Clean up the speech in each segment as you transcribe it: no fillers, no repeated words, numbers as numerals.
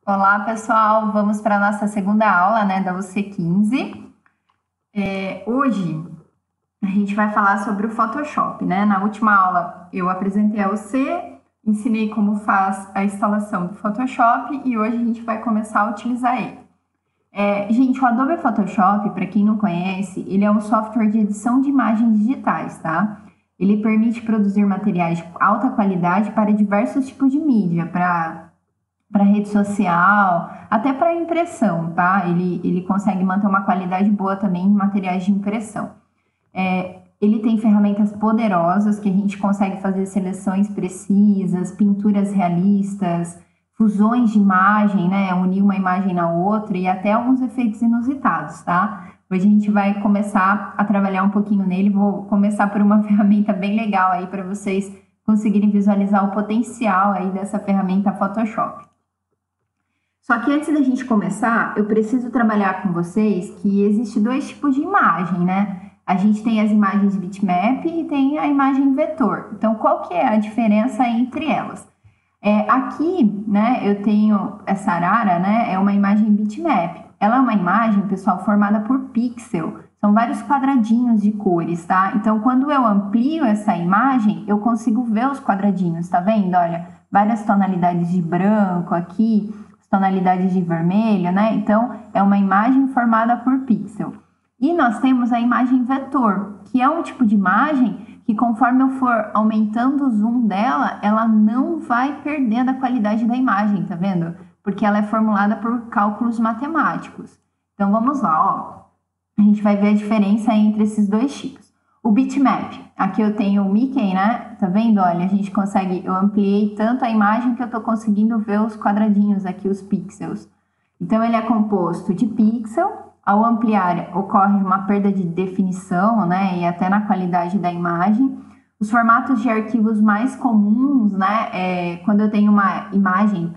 Olá, pessoal! Vamos para a nossa segunda aula, né, da UC15. Hoje a gente vai falar sobre o Photoshop, né? Na última aula eu apresentei a UC, ensinei como faz a instalação do Photoshop e hoje a gente vai começar a utilizar ele. Gente, o Adobe Photoshop, para quem não conhece, ele é um software de edição de imagens digitais, tá? Ele permite produzir materiais de alta qualidade para diversos tipos de mídia, para rede social, até para impressão, tá? Ele consegue manter uma qualidade boa também em materiais de impressão. Ele tem ferramentas poderosas que a gente consegue fazer seleções precisas, pinturas realistas, fusões de imagem, né? Unir uma imagem na outra e até alguns efeitos inusitados, tá? Hoje a gente vai começar a trabalhar um pouquinho nele. Vou começar por uma ferramenta bem legal aí para vocês conseguirem visualizar o potencial aí dessa ferramenta Photoshop. Só que antes da gente começar, eu preciso trabalhar com vocês que existe dois tipos de imagem, né? A gente tem as imagens bitmap e tem a imagem vetor. Então, qual que é a diferença entre elas? Aqui, né, eu tenho essa arara, né, é uma imagem bitmap. Ela é uma imagem, pessoal, formada por pixel. São vários quadradinhos de cores, tá? Então, quando eu amplio essa imagem, eu consigo ver os quadradinhos, tá vendo? Olha, várias tonalidades de branco aqui, tonalidades de vermelho, né? Então, é uma imagem formada por pixel. E nós temos a imagem vetor, que é um tipo de imagem que conforme eu for aumentando o zoom dela, ela não vai perder da qualidade da imagem, tá vendo? Porque ela é formulada por cálculos matemáticos. Então, vamos lá, ó. A gente vai ver a diferença entre esses dois tipos. O bitmap, aqui eu tenho o Mickey, né? Tá vendo? Olha, a gente consegue, eu ampliei tanto a imagem que eu tô conseguindo ver os quadradinhos aqui, os pixels. Então, ele é composto de pixel. Ao ampliar, ocorre uma perda de definição, né? E até na qualidade da imagem. Os formatos de arquivos mais comuns, né? Quando eu tenho uma imagem,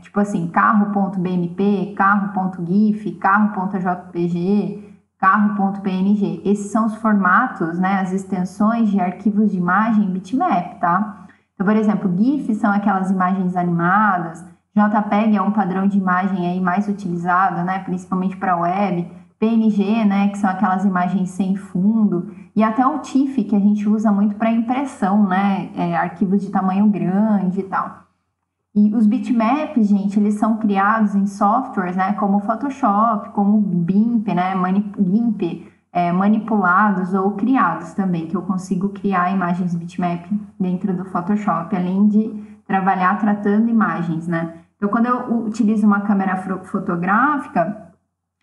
tipo assim, carro.bmp, carro.gif, carro.jpg, carro.png. Esses são os formatos, né, as extensões de arquivos de imagem bitmap, tá? Então, por exemplo, GIF são aquelas imagens animadas, JPEG é um padrão de imagem aí mais utilizado, né, principalmente para web, PNG, né, que são aquelas imagens sem fundo, e até o TIFF, que a gente usa muito para impressão, né, arquivos de tamanho grande e tal. E os bitmaps, gente, eles são criados em softwares, né, como Photoshop, como GIMP, né, GIMP, manipulados ou criados também, que eu consigo criar imagens bitmap dentro do Photoshop, além de trabalhar tratando imagens, né. Então, quando eu utilizo uma câmera fotográfica,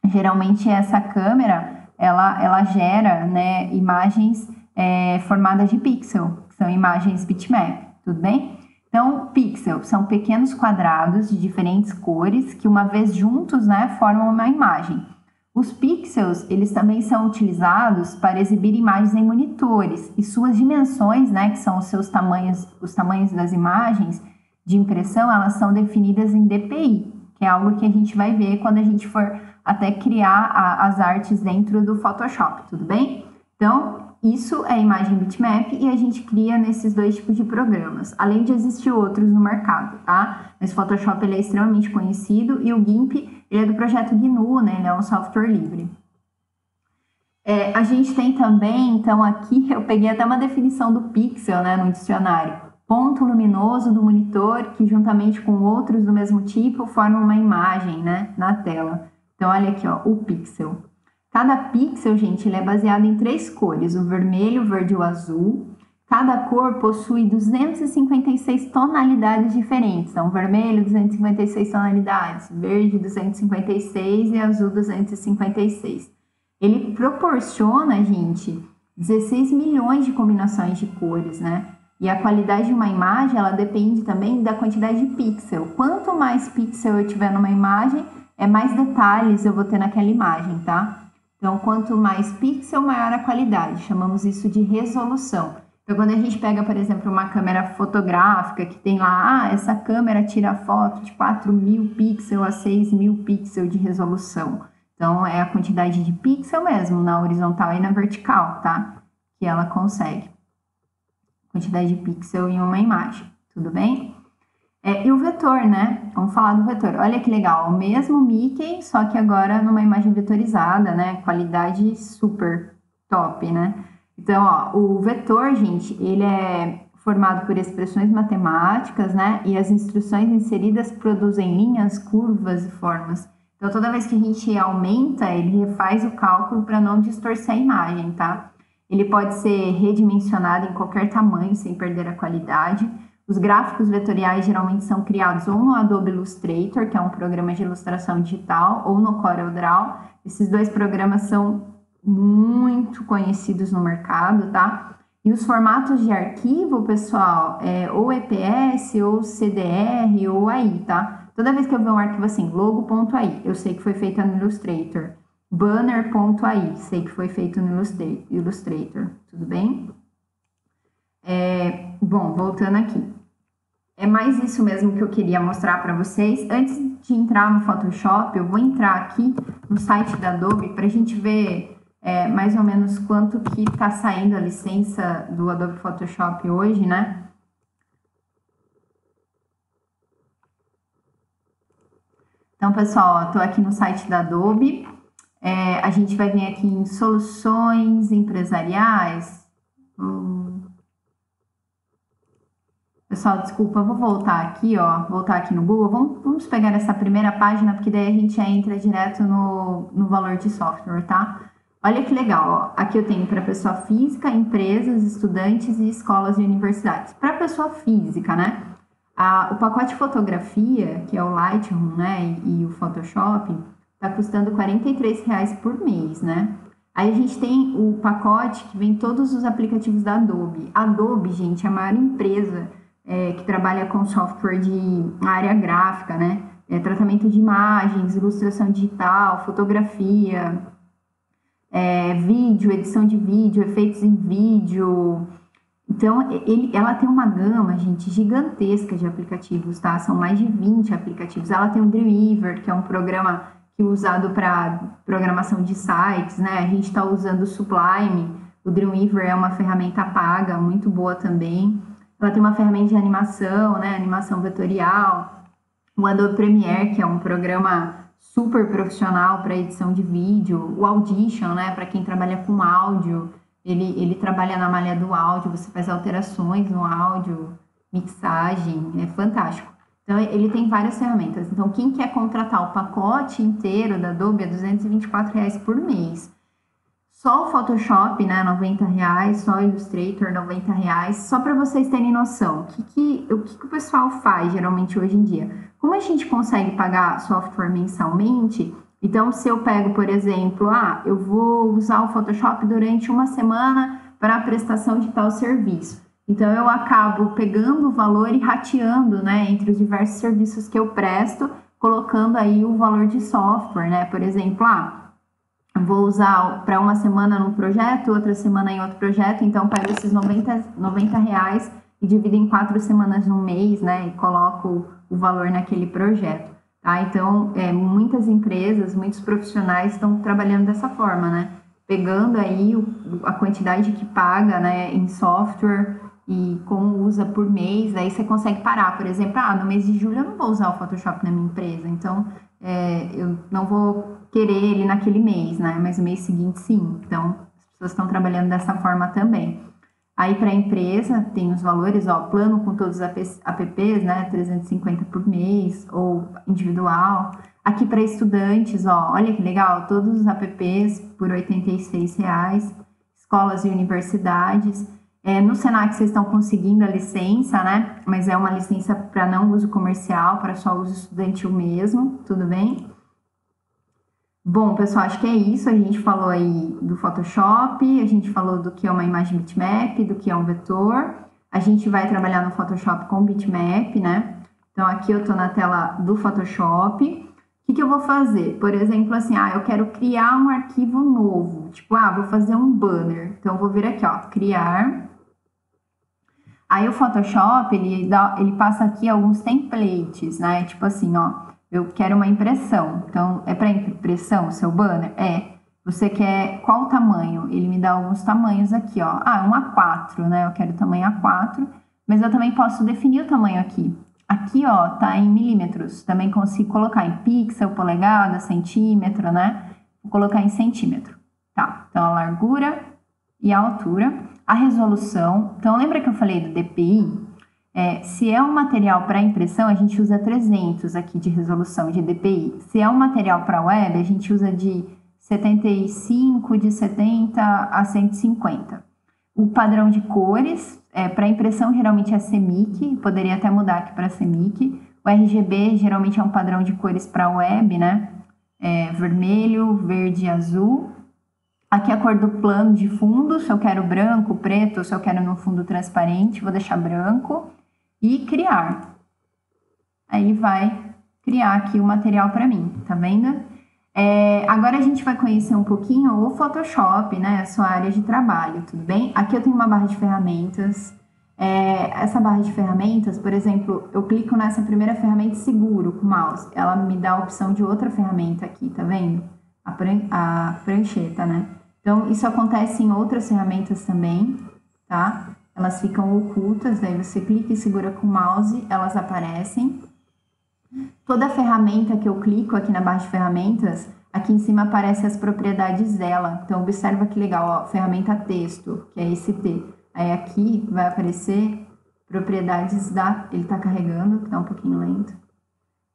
geralmente essa câmera, ela gera, né, imagens formadas de pixel, que são imagens bitmap, tudo bem? Então, pixel são pequenos quadrados de diferentes cores que, uma vez juntos, né, formam uma imagem. Os pixels, eles também são utilizados para exibir imagens em monitores e suas dimensões, né, que são os seus tamanhos, os tamanhos das imagens de impressão, elas são definidas em DPI, que é algo que a gente vai ver quando a gente for até criar as artes dentro do Photoshop, tudo bem? Então, isso é imagem bitmap e a gente cria nesses dois tipos de programas, além de existir outros no mercado, tá? Mas o Photoshop ele é extremamente conhecido e o GIMP ele é do projeto GNU, né? Ele é um software livre. A gente tem também, então aqui eu peguei até uma definição do pixel, né, no dicionário. Ponto luminoso do monitor que juntamente com outros do mesmo tipo formam uma imagem, né, na tela. Então olha aqui, ó, o pixel. Cada pixel, gente, ele é baseado em 3 cores, o vermelho, o verde e o azul. Cada cor possui 256 tonalidades diferentes. Então, vermelho, 256 tonalidades, verde, 256 e azul, 256. Ele proporciona, gente, 16 milhões de combinações de cores, né? E a qualidade de uma imagem, ela depende também da quantidade de pixel. Quanto mais pixel eu tiver numa imagem, mais detalhes eu vou ter naquela imagem, tá? Então, quanto mais pixel, maior a qualidade. Chamamos isso de resolução. Então, quando a gente pega, por exemplo, uma câmera fotográfica que tem lá, essa câmera tira foto de 4.000 pixels a 6.000 pixels de resolução. Então, é a quantidade de pixel mesmo, na horizontal e na vertical, tá? Que ela consegue. Quantidade de pixel em uma imagem, tudo bem? E o vetor, né? Vamos falar do vetor. Olha que legal, o mesmo Mickey, só que agora numa imagem vetorizada, né? Qualidade super top, né? Então, ó, o vetor, gente, ele é formado por expressões matemáticas, né? E as instruções inseridas produzem linhas, curvas e formas. Então, toda vez que a gente aumenta, ele refaz o cálculo para não distorcer a imagem, tá? Ele pode ser redimensionado em qualquer tamanho, sem perder a qualidade. Os gráficos vetoriais geralmente são criados ou no Adobe Illustrator, que é um programa de ilustração digital, ou no CorelDRAW. Esses dois programas são muito conhecidos no mercado, tá? E os formatos de arquivo, pessoal, é ou EPS, ou CDR, ou AI, tá? Toda vez que eu ver um arquivo assim, logo.ai, eu sei que foi feito no Illustrator. Banner.ai, sei que foi feito no Illustrator, tudo bem? Bom, voltando aqui. É mais isso mesmo que eu queria mostrar para vocês. Antes de entrar no Photoshop, eu vou entrar aqui no site da Adobe para a gente ver mais ou menos quanto que está saindo a licença do Adobe Photoshop hoje, né? Então, pessoal, estou aqui no site da Adobe. A gente vai vir aqui em soluções empresariais. Pessoal, desculpa, eu vou voltar aqui, ó, voltar aqui no Google. Vamos pegar essa primeira página, porque daí a gente já entra direto no valor de software, tá? Olha que legal, ó. Aqui eu tenho para pessoa física, empresas, estudantes e escolas e universidades. Para pessoa física, né? O pacote fotografia, que é o Lightroom, né, e o Photoshop, tá custando R$ 43 por mês, né? Aí a gente tem o pacote que vem todos os aplicativos da Adobe. A Adobe, gente, é a maior empresa que trabalha com software de área gráfica, né? Tratamento de imagens, ilustração digital, fotografia, vídeo, edição de vídeo, efeitos em vídeo. Então, ela tem uma gama, gente, gigantesca de aplicativos, tá? São mais de 20 aplicativos. Ela tem o Dreamweaver, que é um programa que é usado para programação de sites, né? A gente está usando o Sublime. O Dreamweaver é uma ferramenta paga, muito boa também. Ela tem uma ferramenta de animação, né? Animação vetorial. O Adobe Premiere, que é um programa super profissional para edição de vídeo. O Audition, né? Para quem trabalha com áudio. Ele trabalha na malha do áudio, você faz alterações no áudio, mixagem, é fantástico. Então, ele tem várias ferramentas. Então, quem quer contratar o pacote inteiro da Adobe é R$ 224 por mês. Só o Photoshop, né, R$ 90, só o Illustrator, R$ 90, só para vocês terem noção. O que o pessoal faz geralmente hoje em dia? Como a gente consegue pagar software mensalmente? Então, se eu pego, por exemplo, eu vou usar o Photoshop durante uma semana para a prestação de tal serviço. Então, eu acabo pegando o valor e rateando, né, entre os diversos serviços que eu presto, colocando aí o valor de software, né? Por exemplo, vou usar para uma semana num projeto, outra semana em outro projeto, então pego esses R$ 90 e divido em 4 semanas no mês, né, e coloco o valor naquele projeto, tá? Então, muitas empresas, muitos profissionais estão trabalhando dessa forma, né, pegando aí a quantidade que paga, né, em software e como usa por mês, aí você consegue parar, por exemplo, no mês de julho eu não vou usar o Photoshop na minha empresa, então eu não vou querer ele naquele mês, né? Mas no mês seguinte, sim. Então, as pessoas estão trabalhando dessa forma também. Aí, para a empresa, tem os valores, plano com todos os apps, né? 350 por mês, ou individual. Aqui, para estudantes, olha que legal, todos os apps por R$ 86. Escolas e universidades. No Senac, vocês estão conseguindo a licença, né? Mas é uma licença para não uso comercial, para só uso estudantil mesmo, tudo bem? Bom, pessoal, acho que é isso. A gente falou aí do Photoshop, a gente falou do que é uma imagem bitmap, do que é um vetor. A gente vai trabalhar no Photoshop com bitmap, né? Então, aqui eu tô na tela do Photoshop. O que eu vou fazer? Por exemplo, assim, eu quero criar um arquivo novo. Tipo, vou fazer um banner. Então, eu vou vir aqui, criar. Aí, o Photoshop, ele passa aqui alguns templates, né? Tipo assim, eu quero uma impressão. Então, é para impressão o seu banner? Você quer qual tamanho? Ele me dá alguns tamanhos aqui, um A4, né? Eu quero tamanho A4, mas eu também posso definir o tamanho aqui. Aqui, ó, tá em milímetros. Também consigo colocar em pixel, polegada, centímetro, né? Vou colocar em centímetro. Tá, então a largura e a altura. A resolução. Então, lembra que eu falei do DPI? Se é um material para impressão, a gente usa 300 aqui de resolução de DPI. Se é um material para web, a gente usa de 75, de 70 a 150. O padrão de cores, para impressão geralmente é CMYK, poderia até mudar aqui para CMYK. O RGB geralmente é um padrão de cores para web, né? Vermelho, verde e azul. Aqui a cor do plano de fundo, se eu quero branco, preto, se eu quero no fundo transparente, vou deixar branco. E criar. Aí vai criar aqui o material para mim, tá vendo? Agora a gente vai conhecer um pouquinho o Photoshop, né? A sua área de trabalho, tudo bem? Aqui eu tenho uma barra de ferramentas. Essa barra de ferramentas, por exemplo, eu clico nessa primeira ferramenta seguro com o mouse. Ela me dá a opção de outra ferramenta aqui, tá vendo? A prancheta, né? Então, isso acontece em outras ferramentas também, tá? Elas ficam ocultas, daí você clica e segura com o mouse, elas aparecem. Toda ferramenta que eu clico aqui na barra de ferramentas, aqui em cima aparecem as propriedades dela. Então, observa que legal, ó, ferramenta texto, que é esse T. Aí aqui vai aparecer propriedades da... Ele tá carregando, que tá um pouquinho lento.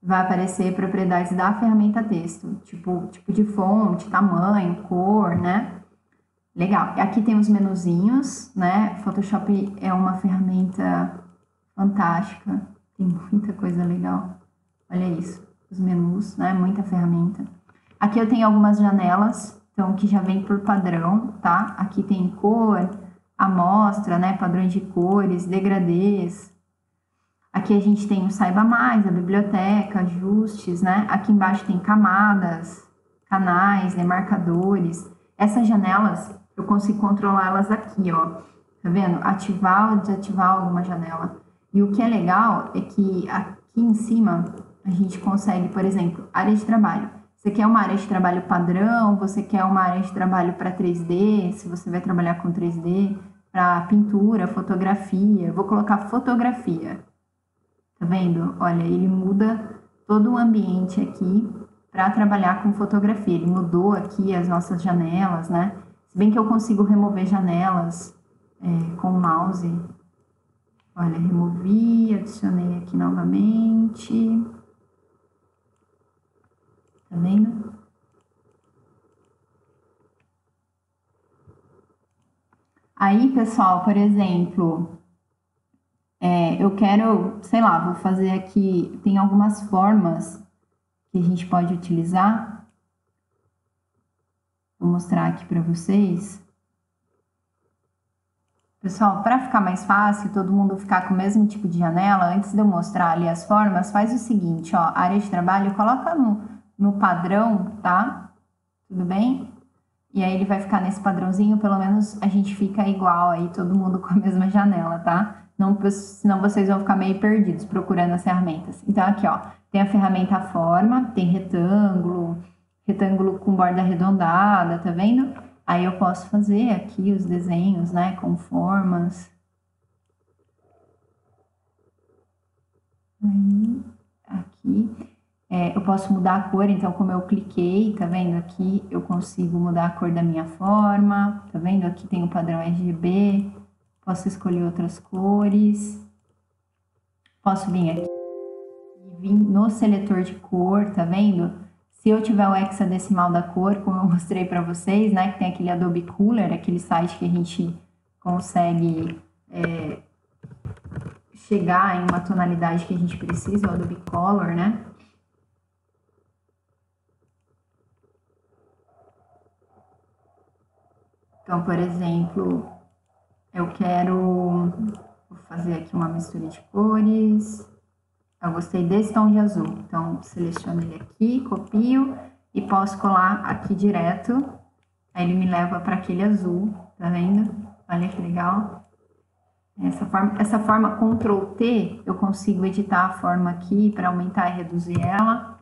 Vai aparecer propriedades da ferramenta texto, tipo de fonte, tamanho, cor, né? Legal. Aqui tem os menuzinhos, né? Photoshop é uma ferramenta fantástica, tem muita coisa legal. Olha isso, os menus, né? Muita ferramenta. Aqui eu tenho algumas janelas, então que já vem por padrão, tá? Aqui tem cor, amostra, né? Padrões de cores, degradês. Aqui a gente tem o Saiba Mais, a biblioteca, ajustes, né? Aqui embaixo tem camadas, canais, demarcadores. Essas janelas, eu consigo controlar elas aqui, ó. Tá vendo? Ativar ou desativar alguma janela. E o que é legal é que aqui em cima a gente consegue, por exemplo, área de trabalho. Você quer uma área de trabalho padrão, você quer uma área de trabalho para 3D, se você vai trabalhar com 3D, para pintura, fotografia. Eu vou colocar fotografia. Tá vendo? Olha, ele muda todo o ambiente aqui para trabalhar com fotografia. Ele mudou aqui as nossas janelas, né? Se bem que eu consigo remover janelas com o mouse. Olha, removi, adicionei aqui novamente. Tá vendo? Aí, pessoal, por exemplo... eu quero, sei lá, vou fazer aqui, tem algumas formas que a gente pode utilizar. Vou mostrar aqui para vocês. Pessoal, para ficar mais fácil, todo mundo ficar com o mesmo tipo de janela, antes de eu mostrar ali as formas, faz o seguinte, ó, área de trabalho, coloca no padrão, tá? Tudo bem? E aí ele vai ficar nesse padrãozinho, pelo menos a gente fica igual aí, todo mundo com a mesma janela, tá? Não, senão vocês vão ficar meio perdidos procurando as ferramentas. Então, aqui, ó, tem a ferramenta forma, tem retângulo, retângulo com borda arredondada, tá vendo? Aí eu posso fazer aqui os desenhos, né, com formas. Aí, aqui. Eu posso mudar a cor, então, como eu cliquei, tá vendo? Aqui eu consigo mudar a cor da minha forma, tá vendo? Aqui tem o padrão RGB. Posso escolher outras cores. Posso vir aqui e vir no seletor de cor, tá vendo? Se eu tiver o hexadecimal da cor, como eu mostrei para vocês, né? Que tem aquele Adobe Cooler, aquele site que a gente consegue chegar em uma tonalidade que a gente precisa, o Adobe Color, né? Então, por exemplo... Eu quero... Vou fazer aqui uma mistura de cores. Eu gostei desse tom de azul. Então, seleciono ele aqui, copio e posso colar aqui direto. Aí ele me leva para aquele azul, tá vendo? Olha que legal. Essa forma Ctrl T, eu consigo editar a forma aqui para aumentar e reduzir ela.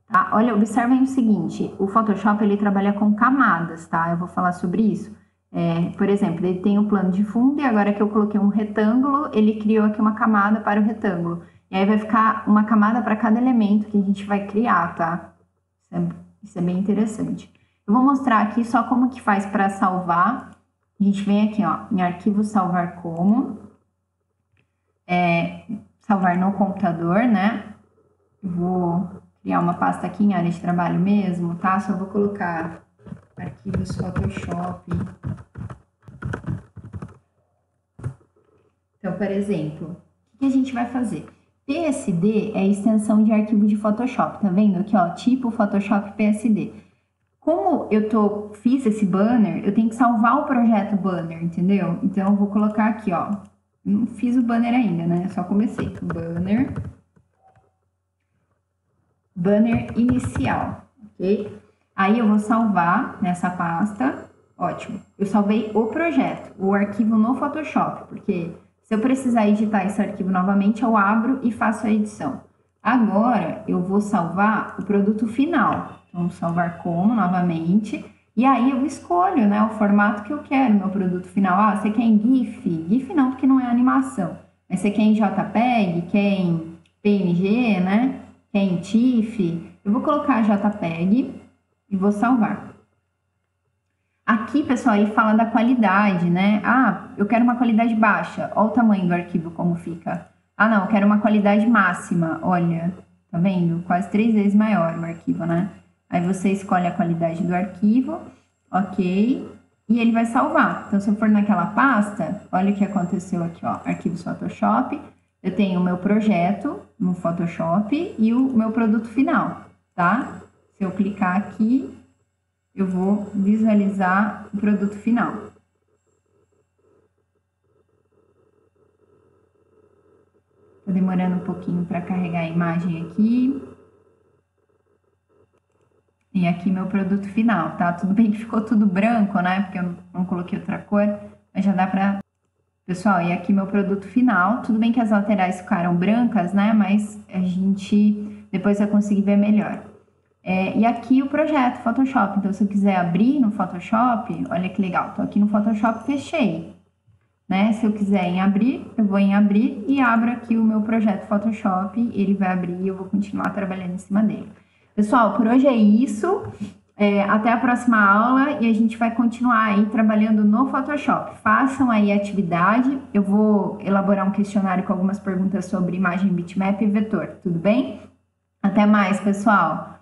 Tá? Olha, observem o seguinte, o Photoshop ele trabalha com camadas, tá? Eu vou falar sobre isso. Por exemplo, ele tem o plano de fundo e agora que eu coloquei um retângulo, ele criou aqui uma camada para o retângulo. E aí vai ficar uma camada para cada elemento que a gente vai criar, tá? Isso é bem interessante. Eu vou mostrar aqui só como que faz para salvar. A gente vem aqui, ó, em arquivo salvar como. Salvar no computador, né? Eu vou criar uma pasta aqui em área de trabalho mesmo, tá? Só vou colocar arquivos Photoshop. Então, por exemplo, o que a gente vai fazer? PSD é a extensão de arquivo de Photoshop, tá vendo aqui, ó, tipo Photoshop PSD. Como eu fiz esse banner, eu tenho que salvar o projeto banner, entendeu? Então, eu vou colocar aqui, ó, não fiz o banner ainda, né? Só comecei. Banner inicial, ok? Aí eu vou salvar nessa pasta, ótimo. Eu salvei o projeto, o arquivo no Photoshop, porque se eu precisar editar esse arquivo novamente, eu abro e faço a edição. Agora, eu vou salvar o produto final. Então, salvar como novamente. E aí, eu escolho, né, o formato que eu quero no produto final. Ah, você quer em GIF? GIF não, porque não é animação. Mas você quer em JPEG? Quer em PNG, né? Quer em TIFF? Eu vou colocar JPEG e vou salvar. Aqui, pessoal, ele fala da qualidade, né? Ah, eu quero uma qualidade baixa. Olha o tamanho do arquivo como fica. Ah, não, eu quero uma qualidade máxima. Olha, tá vendo? Quase 3 vezes maior o arquivo, né? Aí você escolhe a qualidade do arquivo, ok, e ele vai salvar. Então, se eu for naquela pasta, olha o que aconteceu aqui, ó, arquivos Photoshop, eu tenho o meu projeto no Photoshop e o meu produto final, tá? Se eu clicar aqui, eu vou visualizar o produto final. Tá demorando um pouquinho para carregar a imagem aqui. E aqui meu produto final, tá? Tudo bem que ficou tudo branco, né? Porque eu não coloquei outra cor, mas já dá pra... Pessoal, e aqui meu produto final. Tudo bem que as laterais ficaram brancas, né? Mas a gente depois vai conseguir ver melhor. E aqui o projeto Photoshop. Então, se eu quiser abrir no Photoshop, olha que legal. Tô aqui no Photoshop, fechei. Né? Se eu quiser em abrir, eu vou em abrir e abro aqui o meu projeto Photoshop. Ele vai abrir e eu vou continuar trabalhando em cima dele. Pessoal, por hoje é isso. Até a próxima aula e a gente vai continuar aí trabalhando no Photoshop. Façam aí a atividade. Eu vou elaborar um questionário com algumas perguntas sobre imagem bitmap e vetor. Tudo bem? Até mais, pessoal!